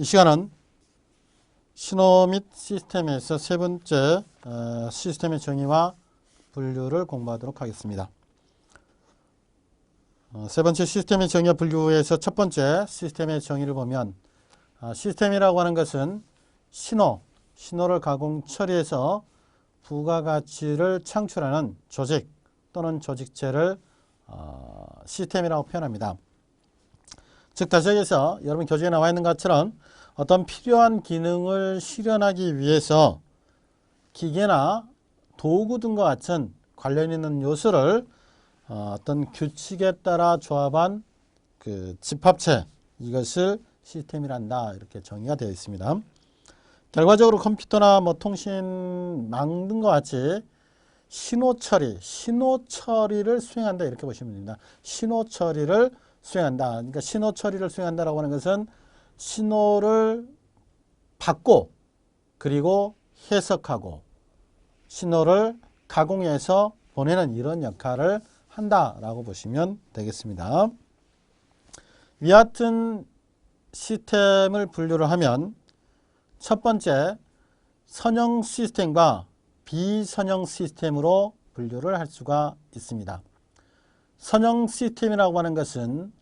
이 시간은 신호 및 시스템에서 세 번째 시스템의 정의와 분류를 공부하도록 하겠습니다. 세 번째 시스템의 정의와 분류에서 첫 번째 시스템의 정의를 보면 시스템이라고 하는 것은 신호를 가공 처리해서 부가가치를 창출하는 조직 또는 조직체를 시스템이라고 표현합니다. 즉 다시 얘기해서 여러분 교재에 나와 있는 것처럼 어떤 필요한 기능을 실현하기 위해서 기계나 도구 등과 같은 관련 있는 요소를 어떤 규칙에 따라 조합한 그 집합체, 이것을 시스템이란다, 이렇게 정의가 되어 있습니다. 결과적으로 컴퓨터나 통신망 등과 같이 신호 처리를 수행한다, 이렇게 보시면 됩니다. 신호 처리를 수행한다. 그러니까 신호 처리를 수행한다라고 하는 것은 신호를 받고 그리고 해석하고 신호를 가공해서 보내는 이런 역할을 한다라고 보시면 되겠습니다. 이와 같은 시스템을 분류를 하면 첫 번째 선형 시스템과 비선형 시스템으로 분류를 할 수가 있습니다. 선형 시스템이라고 하는 것은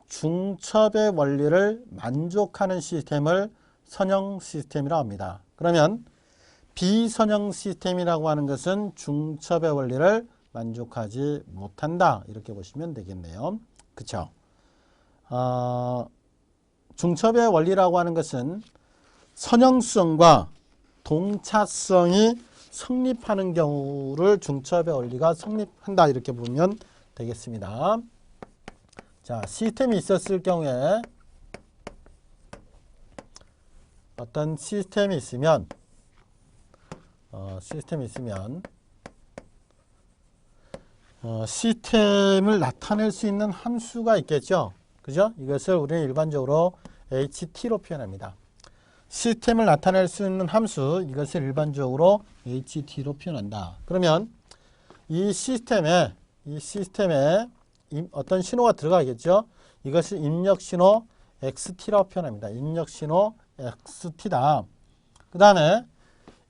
중첩의 원리를 만족하는 시스템을 선형 시스템이라고 합니다. 그러면 비선형 시스템이라고 하는 것은 중첩의 원리를 만족하지 못한다, 이렇게 보시면 되겠네요. 그렇죠? 중첩의 원리라고 하는 것은 선형성과 동차성이 성립하는 경우를 중첩의 원리가 성립한다, 이렇게 보면 되겠습니다. 자, 시스템이 있었을 경우에 어떤 시스템이 있으면 시스템을 나타낼 수 있는 함수가 있겠죠. 그죠? 이것을 우리는 일반적으로 HT로 표현합니다. 시스템을 나타낼 수 있는 함수, 이것을 일반적으로 HT로 표현한다. 그러면 이 시스템에 어떤 신호가 들어가겠죠. 이것을 입력신호 XT라고 표현합니다. 입력신호 XT다. 그 다음에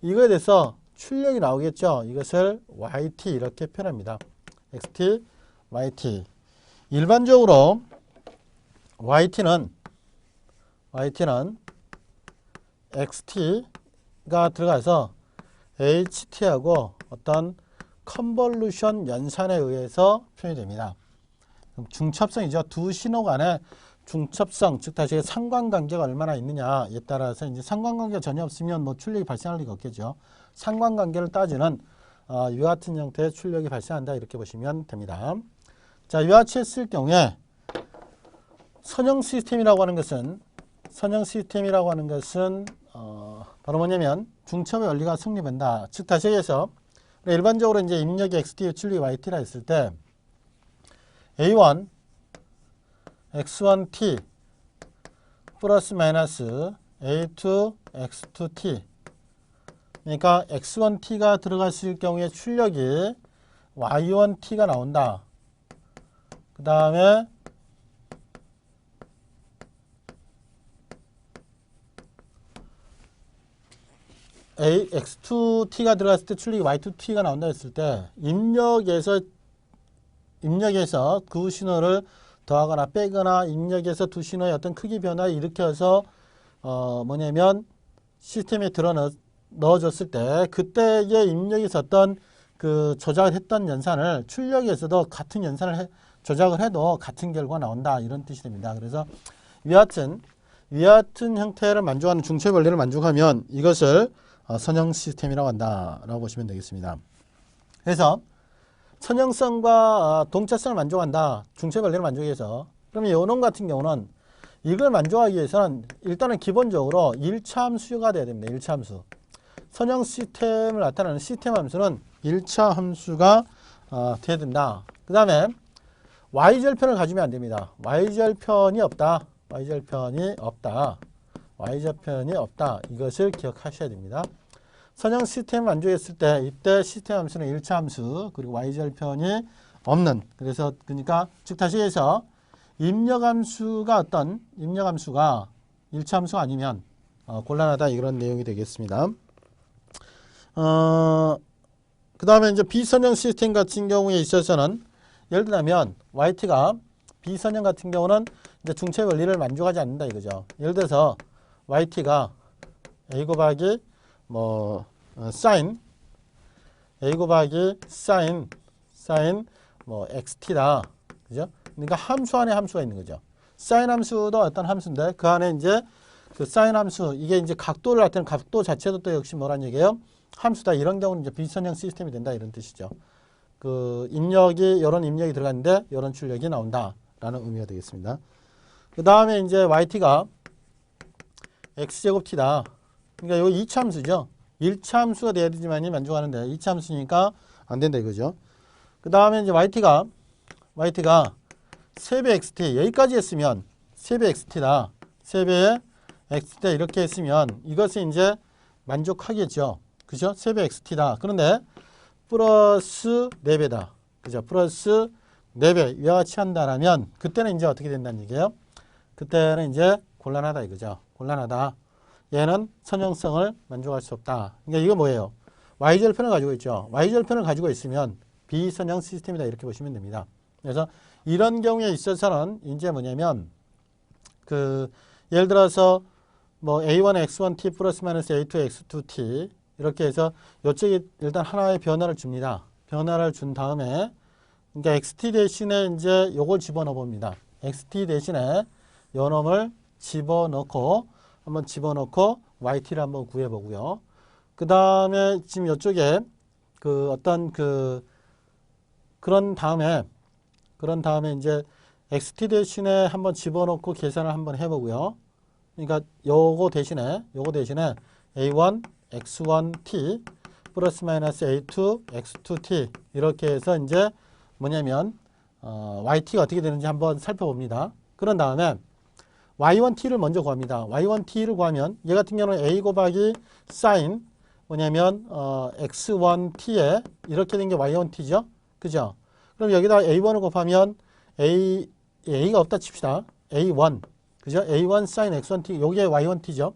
이거에 대해서 출력이 나오겠죠. 이것을 YT 이렇게 표현합니다. XT, YT. 일반적으로 YT는 XT가 들어가서 HT하고 어떤 컨볼루션 연산에 의해서 표현이 됩니다. 중첩성이죠. 두 신호 간의 중첩성, 즉 다시 상관관계가 얼마나 있느냐에 따라서 이제 상관관계가 전혀 없으면 출력이 발생할 리가 없겠죠. 상관관계를 따지는 이와 같은 형태의 출력이 발생한다, 이렇게 보시면 됩니다. 자, 이와 같이 했을 경우에 선형 시스템이라고 하는 것은 바로 뭐냐면 중첩의 원리가 성립한다. 즉 다시 얘기해서 일반적으로 이제 입력이 XT, 출력이 YT라 했을 때 A1 X1T 플러스 마이너스 A2 X2T, 그러니까 X1T가 들어갔을 경우에 출력이 Y1T가 나온다. 그 다음에 X2T가 들어갔을 때 출력이 Y2T가 나온다 했을 때 입력에서 그 신호를 더하거나 빼거나 입력에서 두 신호의 어떤 크기 변화를 일으켜서 뭐냐면 시스템에 넣어줬을 때 그때의 입력에서 어떤 그 조작을 했던 연산을 출력에서도 같은 연산을 조작을 해도 같은 결과가 나온다, 이런 뜻이 됩니다. 그래서 이와 같은 형태를 만족하는 중첩 원리를 만족하면 이것을 선형 시스템이라고 한다라고 보시면 되겠습니다. 그래서 선형성과 동차성을 만족한다, 중첩 원리를 만족하기 위해서. 그러면 요놈 같은 경우는 이걸 만족하기 위해서는 일단은 기본적으로 1차 함수가 돼야 됩니다. 1차 함수. 선형 시스템을 나타내는 시스템 함수는 1차 함수가 돼야 된다. 그 다음에 y절편을 가지면 안 됩니다. y절편이 없다. 이것을 기억하셔야 됩니다. 선형 시스템을 만족했을 때 이때 시스템 함수는 1차 함수 그리고 y절편이 없는, 그러니까 즉 다시 해서 입력함수가 1차 함수가 아니면 곤란하다 이런 내용이 되겠습니다. 그 다음에 이제 비선형 시스템 같은 경우에 있어서는 예를 들면 yt가 비선형 같은 경우는 이제 중체 원리를 만족하지 않는다 이거죠. 예를 들어서 yt가 a 곱하기 sin a 곱하기 sin xt다. 그죠? 그러니까 함수 안에 함수가 있는 거죠. sin 함수도 어떤 함수인데 그 안에 이제 그 sin 함수 이게 이제 각도를 나타내는 각도 자체도 또 역시 뭐란 얘기예요? 함수다. 이런 경우는 이제 비선형 시스템이 된다 이런 뜻이죠. 그 입력이 이런 입력이 들어갔는데 이런 출력이 나온다라는 의미가 되겠습니다. 그 다음에 이제 yt가 x제곱 t다. 그러니까 이거 2차 함수죠. 1차 함수가 돼야 되지만이 만족하는데 2차 함수니까 안 된다 이거죠. 그 다음에 이제 yt가 3배 xt 여기까지 했으면 3배 xt다. 3배의 xt다 이렇게 했으면 이것이 이제 만족하겠죠. 그죠? 3배 xt다. 그런데 플러스 4배다. 그죠? 플러스 4배 이와 같이 한다라면 그때는 이제 어떻게 된다는 얘기예요? 그때는 이제 곤란하다 이거죠. 곤란하다. 얘는 선형성을 만족할 수 없다. 그러니까 이거 뭐예요? y절편을 가지고 있죠. y절편을 가지고 있으면 비선형 시스템이다 이렇게 보시면 됩니다. 그래서 이런 경우에 있어서는 이제 뭐냐면 그 예를 들어서 뭐 a1 x1t 플러스 마이너스 a2 x2t 이렇게 해서 이쪽에 일단 하나의 변화를 줍니다. 변화를 준 다음에 그러니까 xt 대신에 이제 요걸 집어넣어 봅니다. xt 대신에 요 놈을 집어넣고 yt를 한번 구해 보고요. 그 다음에 지금 이쪽에 그 어떤 그런 다음에 이제 xt 대신에 한번 집어넣고 계산을 한번 해보고요. 그러니까 요거 대신에 a1 x1t 플러스 마이너스 a2 x2t 이렇게 해서 이제 뭐냐면 yt가 어떻게 되는지 한번 살펴봅니다. 그런 다음에 y1t를 먼저 구합니다. y1t를 구하면 얘 같은 경우는 a 곱하기 sin 뭐냐면 x1t에 이렇게 된 게 y1t죠. 그죠? 그럼 여기다 a1을 곱하면 a가 없다 칩시다. a1 그죠? a1 sin x1t 여기에 y1t죠.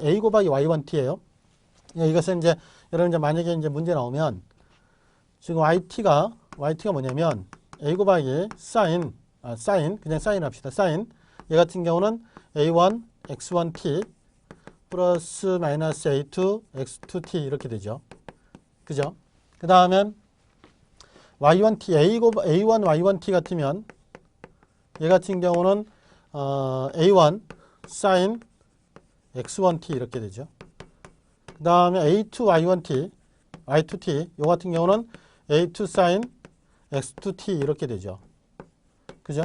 a 곱하기 y1t예요. 이것은 이제 여러분 이제 만약에 이제 문제 나오면 지금 yt가 뭐냐면 a 곱하기 sin 그냥 sin 합시다. sin 얘 같은 경우는 a1 x1t 플러스 마이너스 a2 x2t 이렇게 되죠. 그죠? 그 다음에 y1t a1 y1t 같으면 얘 같은 경우는 a1 sin x1t 이렇게 되죠. 그 다음에 a2 y1t y2t 요 같은 경우는 a2 sin x2t 이렇게 되죠. 그죠?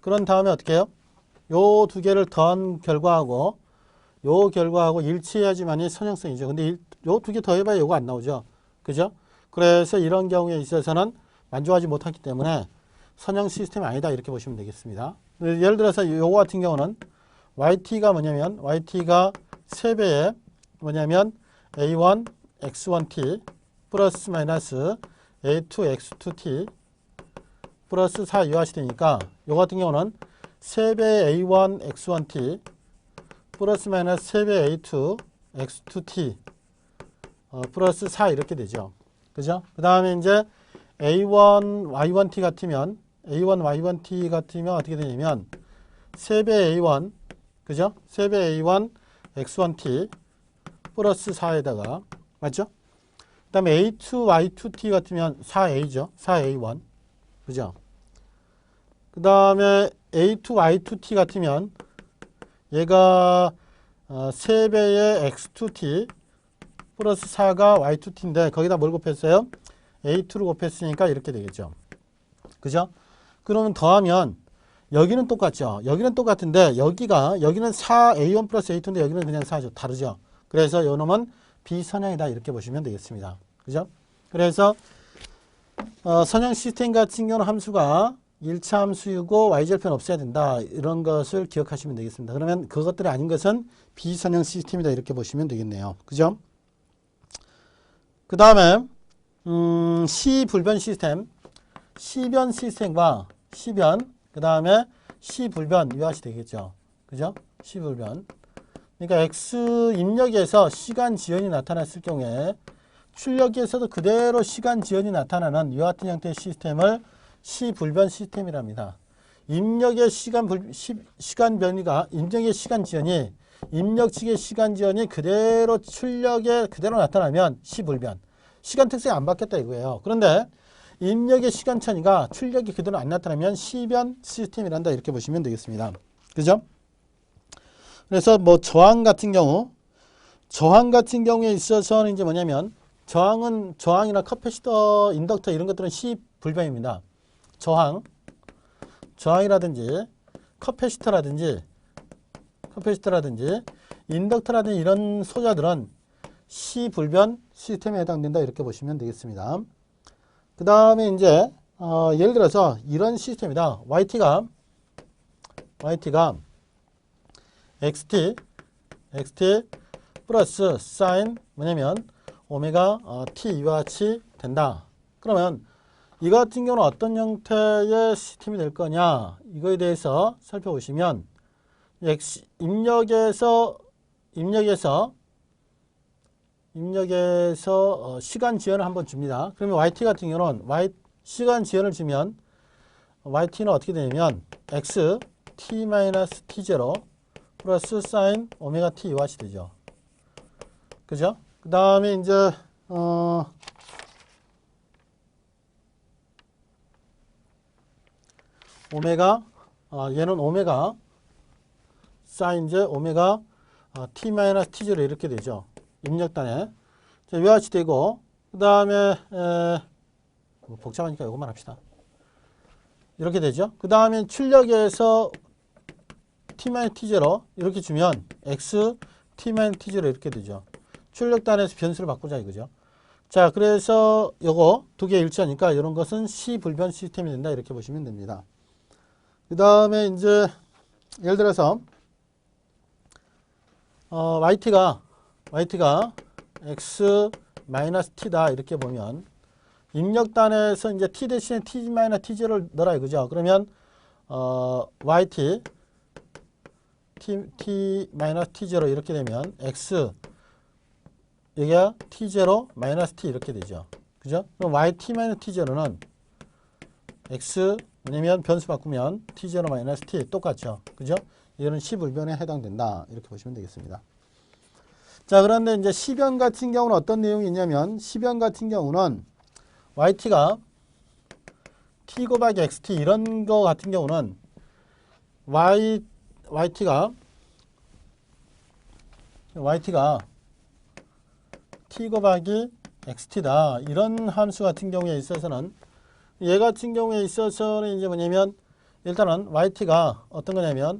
그런 다음에 어떻게 해요? 요 두 개를 더한 결과하고 요 결과하고 일치해야지만이 선형성이죠. 근데 요 두 개 더해봐야 요거 안 나오죠. 그죠? 그래서 이런 경우에 있어서는 만족하지 못하기 때문에 선형 시스템이 아니다 이렇게 보시면 되겠습니다. 예를 들어서 요거 같은 경우는 yt가 뭐냐면 yt가 3배의 뭐냐면 a1 x1t 플러스 마이너스 a2 x2t 플러스 4 이하시 되니까 요 같은 경우는 3배 a1 x1t 플러스 마이너스 3배 a2 x2t 플러스 4 이렇게 되죠. 그죠? 그 다음에 이제 a1 y1t 같으면 어떻게 되냐면 3배 a1 그죠? 3배 a1 x1t 플러스 4에다가 맞죠? 그 다음에 a2 y2t 같으면 4a죠. 4a1 그죠? 그 다음에 a2 y2t 같으면 얘가 3배의 x2t 플러스 4가 y2t인데 거기다 뭘 곱했어요? a2를 곱했으니까 이렇게 되겠죠. 그죠? 그러면 더하면 여기는 똑같죠. 여기는 똑같은데 여기는 4a1 플러스 a2인데 여기는 그냥 4죠. 다르죠. 그래서 요 놈은 비선형이다 이렇게 보시면 되겠습니다. 그죠? 그래서 선형 시스템 같은 경우는 함수가 1차 함수이고 y절편 없애야 된다. 이런 것을 기억하시면 되겠습니다. 그러면 그것들이 아닌 것은 비선형 시스템이다 이렇게 보시면 되겠네요. 그죠? 그 다음에 시불변 시스템 시변 시스템과 시변 그 다음에 시불변 이와 같이 되겠죠. 그죠? C불변. 그러니까 X 입력에서 시간 지연이 나타났을 경우에 출력에서도 그대로 시간 지연이 나타나는 이와 같은 형태의 시스템을 C불변 시스템이랍니다. 입력의 시간 변이가 입력의 시간 지연이 입력 측의 시간 지연이 그대로 출력에 그대로 나타나면 C불변. 시간 특성이 안 바뀌었다 이거예요. 그런데 입력의 시간 차이가 출력이 그대로 안 나타나면 C변 시스템이란다 이렇게 보시면 되겠습니다. 그죠? 그래서 뭐 저항 같은 경우에 있어서는 이제 뭐냐면 저항이나 커패시터, 인덕터 이런 것들은 C불변입니다. 저항이라든지 커패시터라든지 인덕터라든지 이런 소자들은 C불변 시스템에 해당된다 이렇게 보시면 되겠습니다. 그 다음에 이제 예를 들어서 이런 시스템이다. YT가 XT 플러스 사인 뭐냐면 오메가 T 이와 같이 된다. 그러면 이거 같은 경우는 어떤 형태의 시스템이 될 거냐 이거에 대해서 살펴보시면 입력에서 시간 지연을 한번 줍니다. 그러면 YT 같은 경우는 시간 지연을 주면 YT는 어떻게 되냐면 X T-T0 플러스 사인 오메가 T 이와 같이 되죠. 그죠? 그 다음에 이제 얘는 오메가 사인 제 오메가 T-T0 이렇게 되죠. 입력단에. 자, 이와 같이 되고, 그 다음에, 복잡하니까 이것만 합시다. 이렇게 되죠. 그 다음에 출력에서 T-T0 이렇게 주면 X T-T0 이렇게 되죠. 출력단에서 변수를 바꾸자 이거죠. 자, 그래서 요거 두 개 일치하니까 이런 것은 C불변 시스템이 된다 이렇게 보시면 됩니다. 그 다음에 이제 예를 들어서 YT가 X 마이너스 T다 이렇게 보면 입력단에서 이제 T 대신에 T 마이너스 T0를 넣어라 이거죠. 그러면 YT T 마이너스 T0 이렇게 되면 X 여기가 T0 마이너스 T 이렇게 되죠. 그죠? 그럼 YT 마이너스 T0는 X 뭐냐면 변수 바꾸면 T0 마이너스 T 똑같죠. 그죠? 이거는 C불변에 해당된다. 이렇게 보시면 되겠습니다. 자, 그런데 이제 C변 같은 경우는 어떤 내용이 있냐면 C변 같은 경우는 YT가 T 곱하기 XT 이런 거 같은 경우는 YT가 T 곱하기 XT다. 이런 함수 같은 경우에 있어서는 얘 같은 경우에 있어서는 이제 뭐냐면 일단은 YT가 어떤 거냐면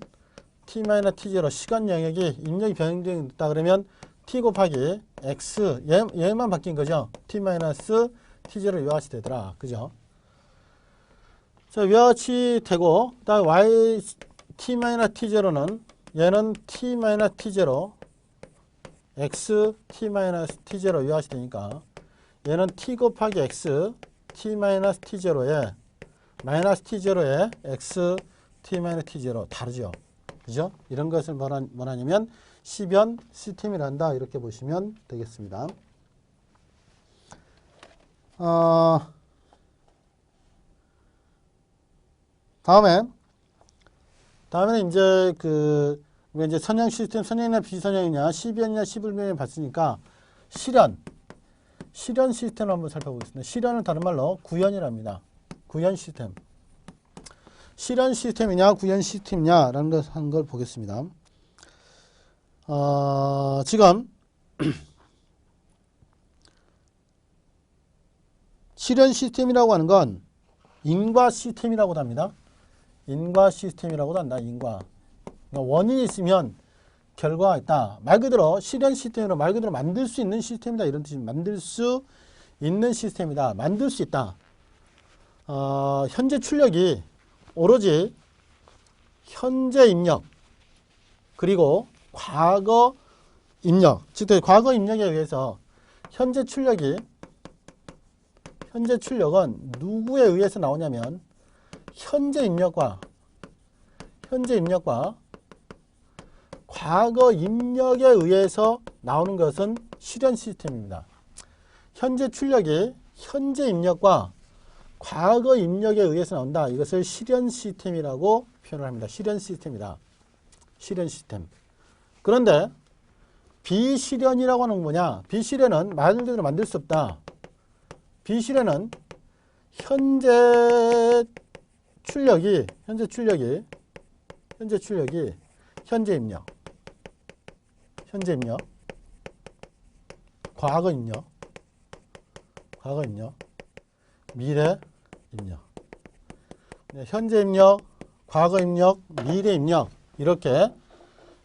T-T0 시간 영역이 입력이 변경됐다 그러면 T 곱하기 X 얘만 바뀐 거죠. T-T0 이와 같이 되더라. 그죠? 자, 이와 같이 되고 그다음 Y T-T0는 얘는 T-T0 X T-T0 이와 같이 되니까 얘는 T 곱하기 X T-T0에 마이너스 T0에 X T-T0 다르죠. 그죠? 이런 것을 뭐라냐면 C변 시스템이란다. 이렇게 보시면 되겠습니다. 다음에는 이제 우리가 이제 선형 시스템, 선형이냐 비선형이냐, C변이냐 C불변이냐 봤으니까 실현 시스템을 한번 살펴보겠습니다. 실현은 다른 말로 구현이랍니다. 구현 시스템. 실현 시스템이냐 구현 시스템이냐라는 걸 한 걸 보겠습니다. 지금 실현 시스템이라고 하는 건 인과 시스템이라고도 합니다. 인과 시스템이라고도 한다. 인과. 그러니까 원인이 있으면 결과가 있다. 말 그대로 실현 시스템으로 말 그대로 만들 수 있는 시스템이다. 이런 뜻입니다. 만들 수 있는 시스템이다. 만들 수 있다. 현재 출력이 오로지 현재 입력 그리고 과거 입력, 즉 과거 입력에 의해서 현재 출력은 누구에 의해서 나오냐면 현재 입력과 과거 입력에 의해서 나오는 것은 실현 시스템입니다. 현재 출력이 현재 입력과 과거 입력에 의해서 나온다. 이것을 실현 시스템이라고 표현을 합니다. 실현 시스템이다. 실현 시스템. 그런데 비실현이라고 하는 건 뭐냐? 비실현은 말 그대로 만들 수 없다. 비실현은 현재 출력이 현재 입력, 과거 입력, 미래 입력. 현재 입력, 과거 입력, 미래 입력. 이렇게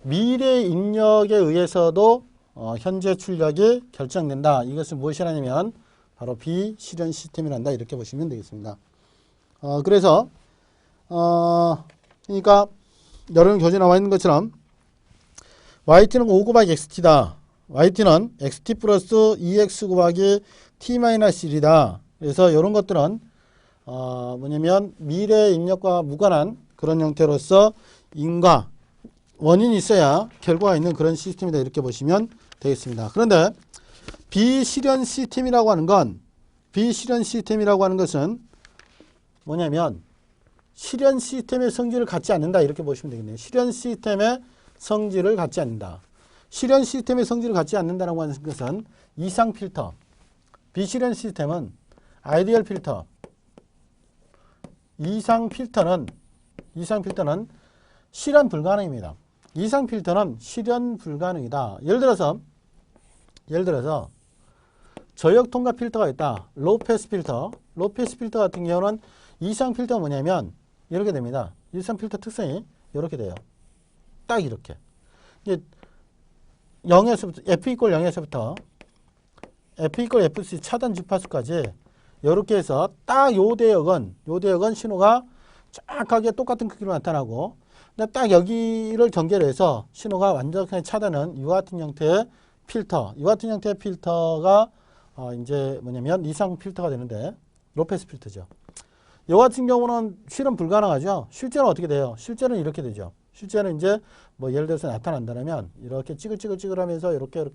미래 입력에 의해서도 현재 출력이 결정된다. 이것을 무엇이라냐면 바로 비실현 시스템이란다. 이렇게 보시면 되겠습니다. 그래서 그러니까 여러분 교재에 나와 있는 것처럼 yt는 5 곱하기 xt다. yt는 xt 플러스 2x 곱하기 t-1이다. 그래서 이런 것들은 뭐냐면 미래 입력과 무관한 그런 형태로서 인과 원인이 있어야 결과가 있는 그런 시스템이다. 이렇게 보시면 되겠습니다. 그런데 비실현 시스템이라고 하는 것은 뭐냐면 실현 시스템의 성질을 갖지 않는다. 이렇게 보시면 되겠네요. 실현 시스템의 성질을 갖지 않는다. 실현 시스템의 성질을 갖지 않는다라고 하는 것은 이상 필터. 비실현 시스템은 아이디얼 필터. 이상 필터는 실현 불가능입니다. 이상 필터는 실현 불가능이다. 예를 들어서 저역 통과 필터가 있다. 로우 패스 필터. 로우 패스 필터 같은 경우는 이상 필터가 뭐냐면 이렇게 됩니다. 이상 필터 특성이 이렇게 돼요. 딱 이렇게. 이제 0에서부터 F 이퀄 0에서부터 F 이퀄 FC 차단 주파수까지 이렇게 해서 딱 요 대역은 신호가 정확하게 똑같은 크기로 나타나고, 근데 딱 여기를 경계로 해서 신호가 완전하게 차단은 이와 같은 형태의 필터. 이 같은 형태의 필터가 이제 뭐냐면 이상 필터가 되는데 로패스 필터죠. 이 같은 경우는 실현 불가능하죠. 실제는 어떻게 돼요? 실제는 이렇게 되죠. 실제는 이제 뭐 예를 들어서 나타난다면 이렇게 찌글찌글 하면서 이렇게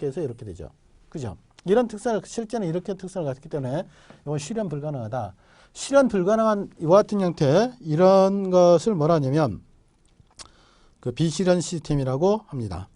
해서 이렇게 되죠. 그죠? 이런 특성을 실제는 이렇게 특성을 갖기 때문에 이건 실현 불가능하다. 실현 불가능한 이와 같은 형태 이런 것을 뭐라 하냐면 그 비실현 시스템이라고 합니다.